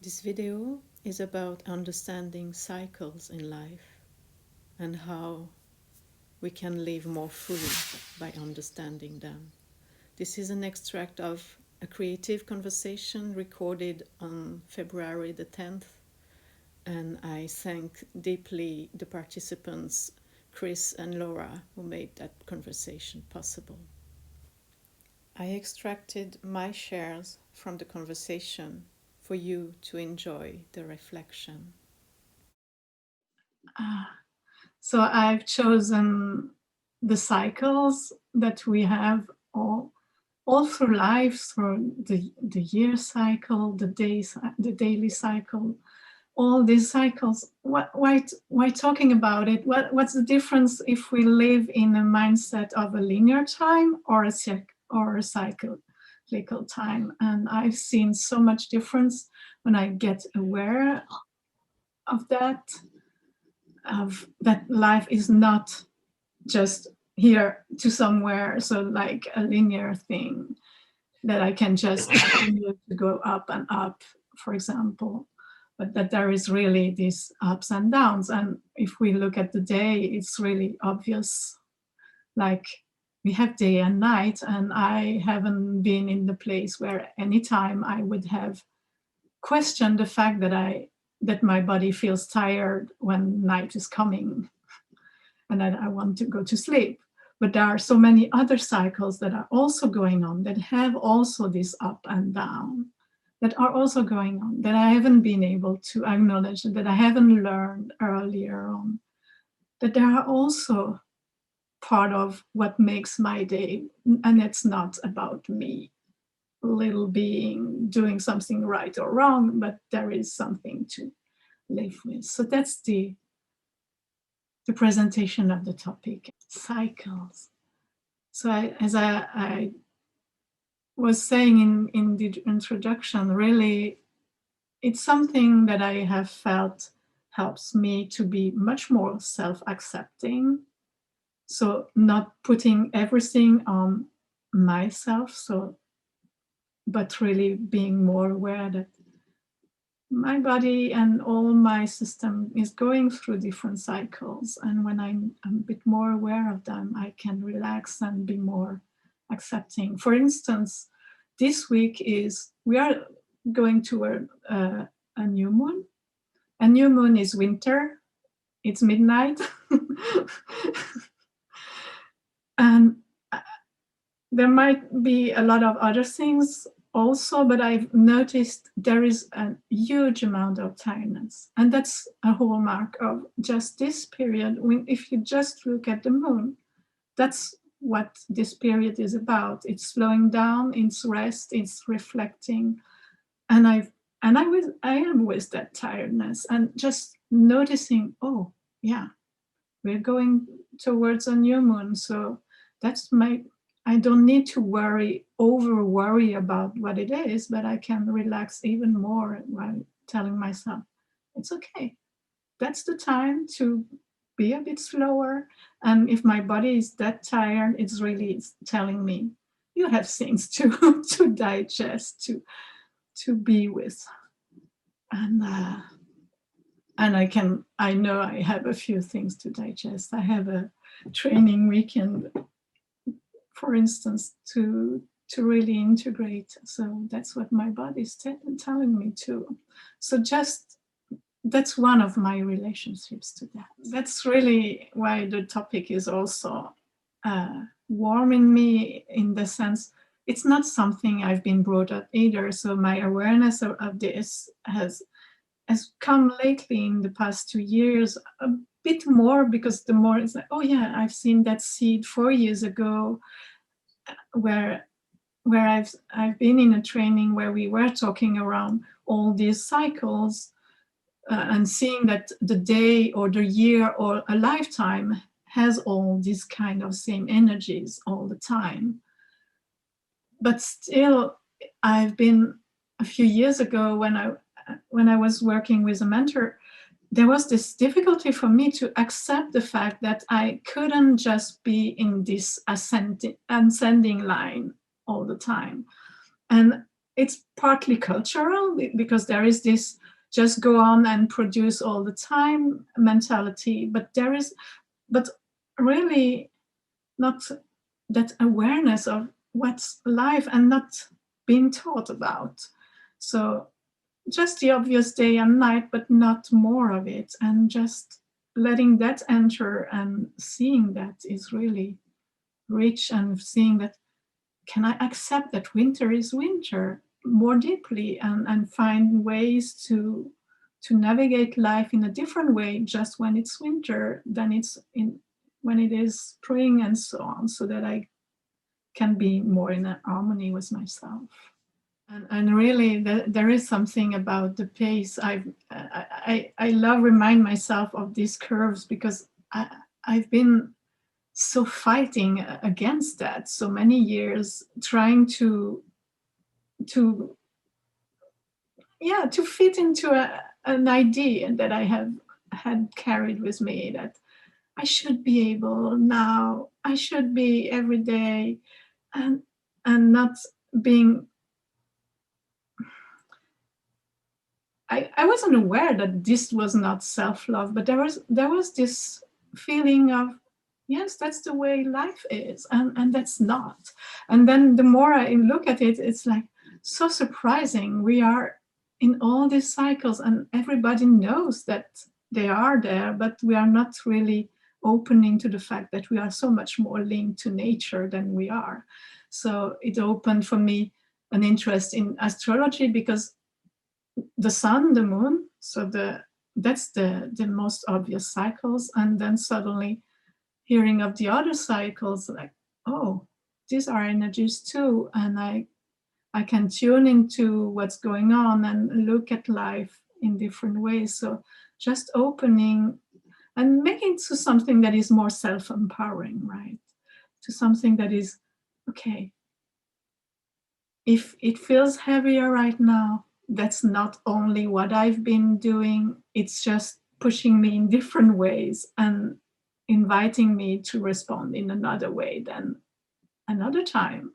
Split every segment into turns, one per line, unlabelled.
This video is about understanding cycles in life and how we can live more fully by understanding them. This is an extract of a creative conversation recorded on February the 10th, and I thank deeply the participants, Chris and Laura, who made that conversation possible. I extracted my shares from the conversation for you to enjoy the reflection.
So I've chosen the cycles that we have all through life, through the year cycle, the daily cycle, all these cycles. Why talking about it? What's the difference if we live in a mindset of a linear time or a cyclical time? And I've seen so much difference when I get aware of that life is not just here to somewhere, so like a linear thing that I can just continue to go up and up, for example, but that there is really these ups and downs. And if we look at the day, it's really obvious, like we have day and night, and I haven't been in the place where anytime I would have questioned the fact that my body feels tired when night is coming and that I want to go to sleep. But there are so many other cycles that are also going on, that have also this up and down, that are also going on, that I haven't been able to acknowledge, that I haven't learned earlier on, that there are also part of what makes my day. And it's not about me, little being, doing something right or wrong, but there is something to live with. So that's the presentation of the topic, cycles. So as I was saying in the introduction, really, it's something that I have felt helps me to be much more self-accepting. So not putting everything on myself, but really being more aware that my body and all my system is going through different cycles. And when I'm a bit more aware of them, I can relax and be more accepting. For instance, this week we are going toward a new moon. A new moon is winter, it's midnight. And there might be a lot of other things also, but I've noticed there is a huge amount of tiredness. And that's a hallmark of just this period. If you just look at the moon, that's what this period is about. It's slowing down, it's rest, it's reflecting. And I am with that tiredness and just noticing, oh yeah, we're going towards a new moon. So that's I don't need to over worry about what it is, but I can relax even more while telling myself, it's okay. That's the time to be a bit slower. And if my body is that tired, it's really telling me, you have things to to digest, to be with. And I know I have a few things to digest. I have a training weekend, for instance, to really integrate. So that's what my body's telling me too. So just that's one of my relationships to that. That's really why the topic is also warming me, in the sense it's not something I've been brought up either. So my awareness of this has come lately in the past 2 years a bit more, because the more it's like, oh yeah, I've seen that seed 4 years ago, where I've been in a training where we were talking around all these cycles, and seeing that the day or the year or a lifetime has all these kind of same energies all the time. But still, I've been a few years ago when I was working with a mentor, there was this difficulty for me to accept the fact that I couldn't just be in this ascending line all the time. And it's partly cultural because there is this just go on and produce all the time mentality, but really not that awareness of what's life and not being taught about. So just the obvious day and night, but not more of it, and just letting that enter and seeing that is really rich, and seeing that can I accept that winter is winter more deeply, and find ways to navigate life in a different way just when it's winter than it's in when it is spring, and so on, so that I can be more in harmony with myself. And really, there is something about the pace. I love remind myself of these curves because I've been so fighting against that so many years, trying to yeah, to fit into an idea that I have had carried with me, that I should be able now, I should be every day, and not being. I wasn't aware that this was not self-love, but there was this feeling of, yes, that's the way life is, and that's not. And then the more I look at it, it's like so surprising. We are in all these cycles, and everybody knows that they are there, but we are not really opening to the fact that we are so much more linked to nature than we are. So it opened for me an interest in astrology, because the sun, the moon, so that's the most obvious cycles, and then suddenly hearing of the other cycles, like, oh, these are energies too, and I can tune into what's going on and look at life in different ways. So just opening and making it to something that is more self-empowering, right? To something that is okay. If it feels heavier right now, that's not only what I've been doing, it's just pushing me in different ways and inviting me to respond in another way than another time.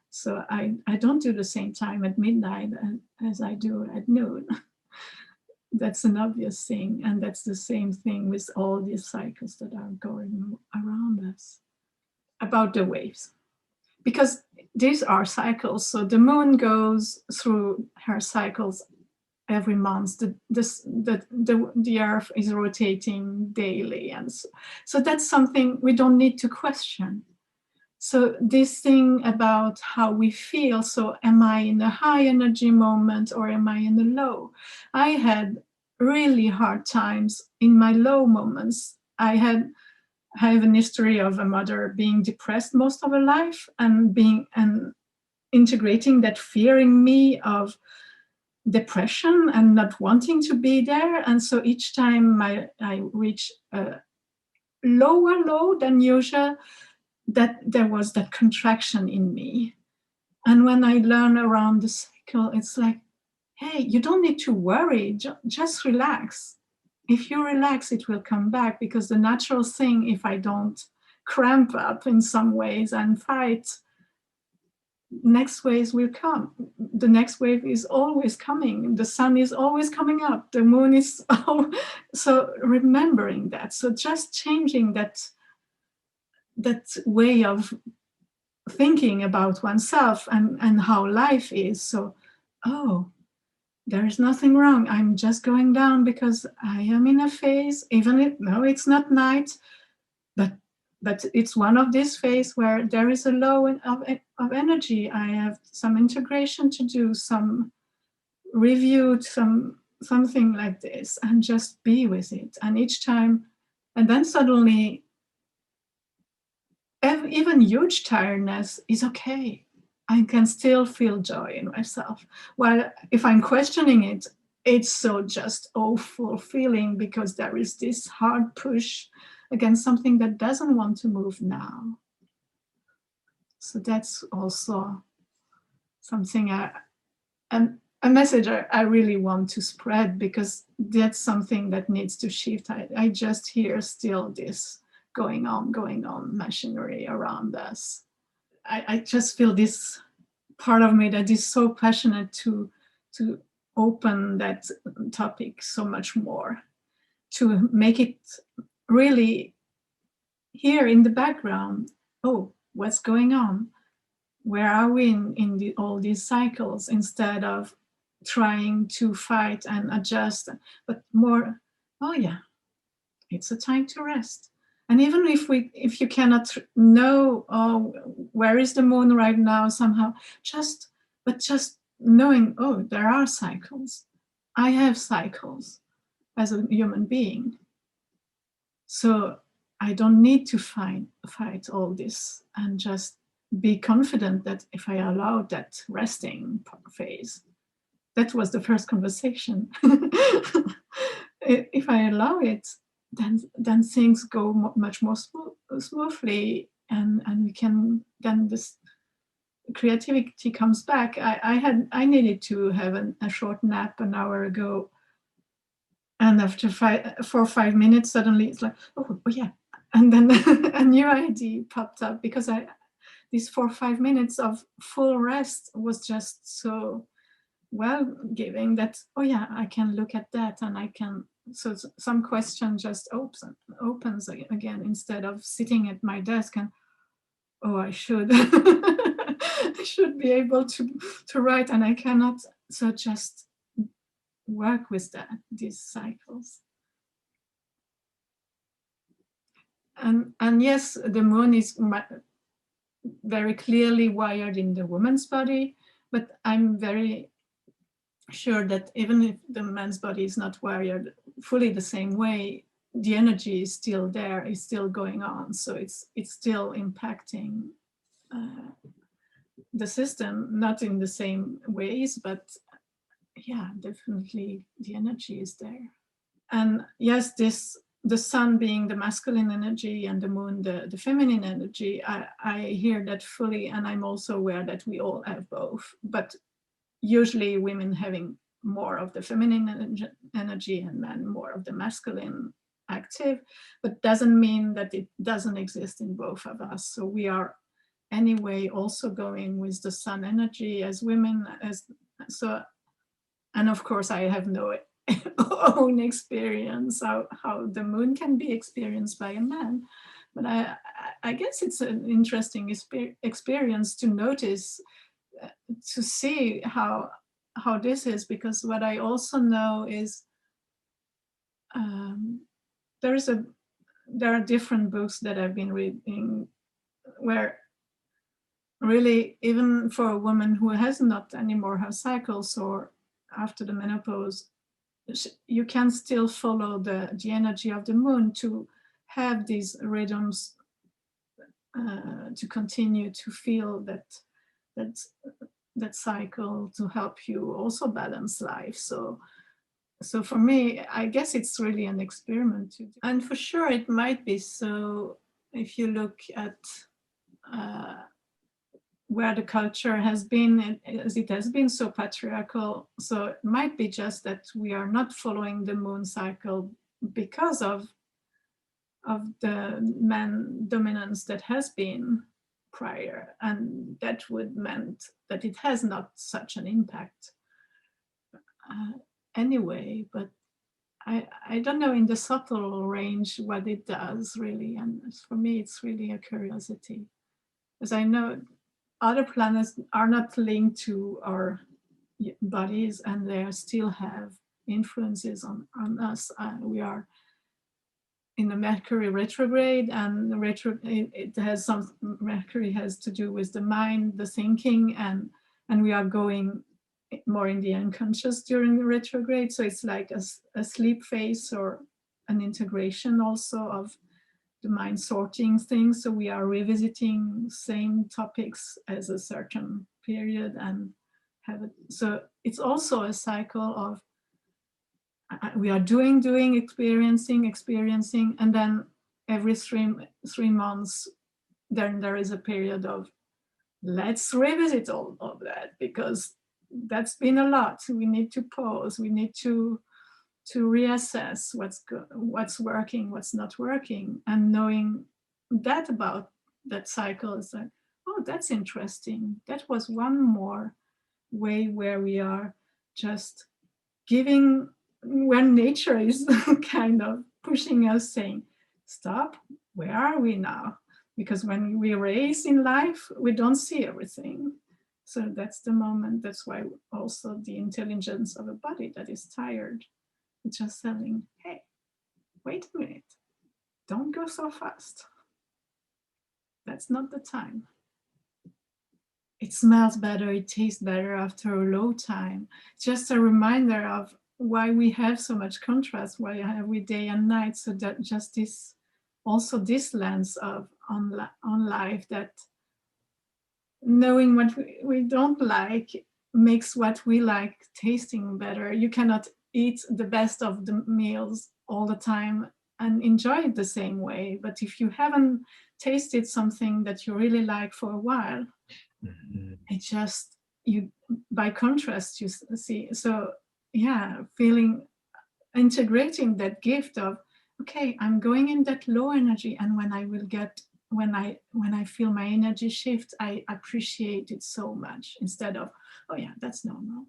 So I don't do the same time at midnight as I do at noon. That's an obvious thing. And that's the same thing with all these cycles that are going around us. About the waves, because these are cycles. So the moon goes through her cycles every month. The earth is rotating daily, and so that's something we don't need to question. So this thing about how we feel, so am I in a high energy moment or am I in a low? I had really hard times in my low moments. I have an history of a mother being depressed most of her life, and integrating that fear in me of depression and not wanting to be there. And so each time I reach a lower low than usual, that there was that contraction in me. And when I learn around the cycle, it's like, hey, you don't need to worry, just relax. If you relax, it will come back, because the natural thing, if I don't cramp up in some ways and fight, next waves will come. The next wave is always coming. The sun is always coming up. The moon is so remembering that. So just changing that way of thinking about oneself and how life is. So, oh, there is nothing wrong. I'm just going down because I am in a phase, even if, no, it's not night, but it's one of these phases where there is a low of energy. I have some integration to do, some review, something like this, and just be with it. And each time, and then suddenly, even huge tiredness is okay. I can still feel joy in myself. While if I'm questioning it, it's so just awful feeling, because there is this hard push against something that doesn't want to move now. So that's also something a message I really want to spread, because that's something that needs to shift. I just hear still this going on machinery around us. I just feel this part of me that is so passionate to open that topic so much more, to make it really here in the background. Oh, what's going on? Where are we in all these cycles, instead of trying to fight and adjust, but more, oh yeah, it's a time to rest. And even if you cannot know, oh, where is the moon right now, somehow, just knowing, oh, there are cycles. I have cycles as a human being. So I don't need to fight all this, and just be confident that if I allow that resting phase, that was the first conversation. If I allow it, then things go much more smoothly, and we can, then this creativity comes back. I needed to have a short nap an hour ago, and after 4 or 5 minutes, suddenly it's like, oh yeah, and then a new idea popped up, because these 4 or 5 minutes of full rest was just so well giving that, oh yeah, I can look at that, and I can, so some question just opens again, instead of sitting at my desk and, oh, I should I should be able to write, and I cannot. So just work with these cycles. And yes, the moon is very clearly wired in the woman's body, but I'm very sure that even if the man's body is not wired fully the same way, the energy is still there, is still going on. So it's still impacting the system, not in the same ways, but yeah, definitely the energy is there. And yes, the sun being the masculine energy and the moon the feminine energy, I hear that fully, and I'm also aware that we all have both, but usually women having more of the feminine energy and men more of the masculine active, but doesn't mean that it doesn't exist in both of us. So we are anyway also going with the sun energy as women, as so. And of course I have no own experience how the moon can be experienced by a man, but I guess it's an interesting experience to notice, to see how this is, because what I also know is there are different books that I've been reading where really, even for a woman who has not anymore her cycles or after the menopause, you can still follow the energy of the moon to have these rhythms, to continue to feel that cycle, to help you also balance life. So for me, I guess it's really an experiment to do. And for sure it might be so, if you look at where the culture has been, as it has been so patriarchal, so it might be just that we are not following the moon cycle because of the man dominance that has been prior, and that would meant that it has not such an impact anyway. But I don't know in the subtle range what it does really, and for me it's really a curiosity, as I know other planets are not linked to our bodies, and they still have influences on us. We are in the Mercury Retrograde, and it has some, Mercury has to do with the mind, the thinking, and we are going more in the unconscious during the retrograde. So it's like a sleep phase, or an integration also of the mind sorting things. So we are revisiting same topics as a certain period and have it. So it's also a cycle of we are doing, experiencing, and then every 3 months, then there is a period of let's revisit all of that, because that's been a lot. We need to pause. We need to reassess what's working, what's not working, and knowing that about that cycle is like, oh, that's interesting. That was one more way where we are just giving, when nature is kind of pushing us, saying, stop, where are we now? Because when we race in life, we don't see everything. So that's the moment. That's why also the intelligence of a body that is tired, it's just telling, hey, wait a minute, don't go so fast. That's not the time. It smells better, it tastes better after a low time. Just a reminder of why we have so much contrast, why have we day and night. So that just this, also this lens of on life, that knowing what we don't like makes what we like tasting better. You cannot eat the best of the meals all the time and enjoy it the same way. But if you haven't tasted something that you really like for a while, it just, you, by contrast, you see. So yeah, feeling, integrating that gift of, okay, I'm going in that low energy, and when I will get, when I feel my energy shift, I appreciate it so much, instead of, oh yeah, that's normal.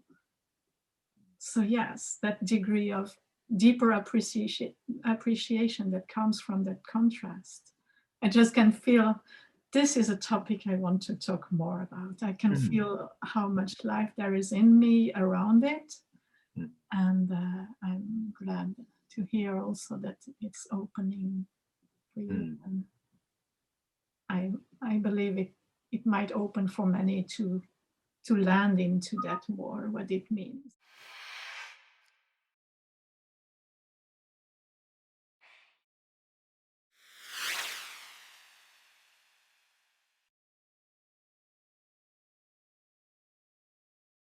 So yes, that degree of deeper appreciation that comes from that contrast. I just can feel this is a topic I want to talk more about. I can feel how much life there is in me around it. And I'm glad to hear also that it's opening for you. And I believe it might open for many to land into that more, what it means.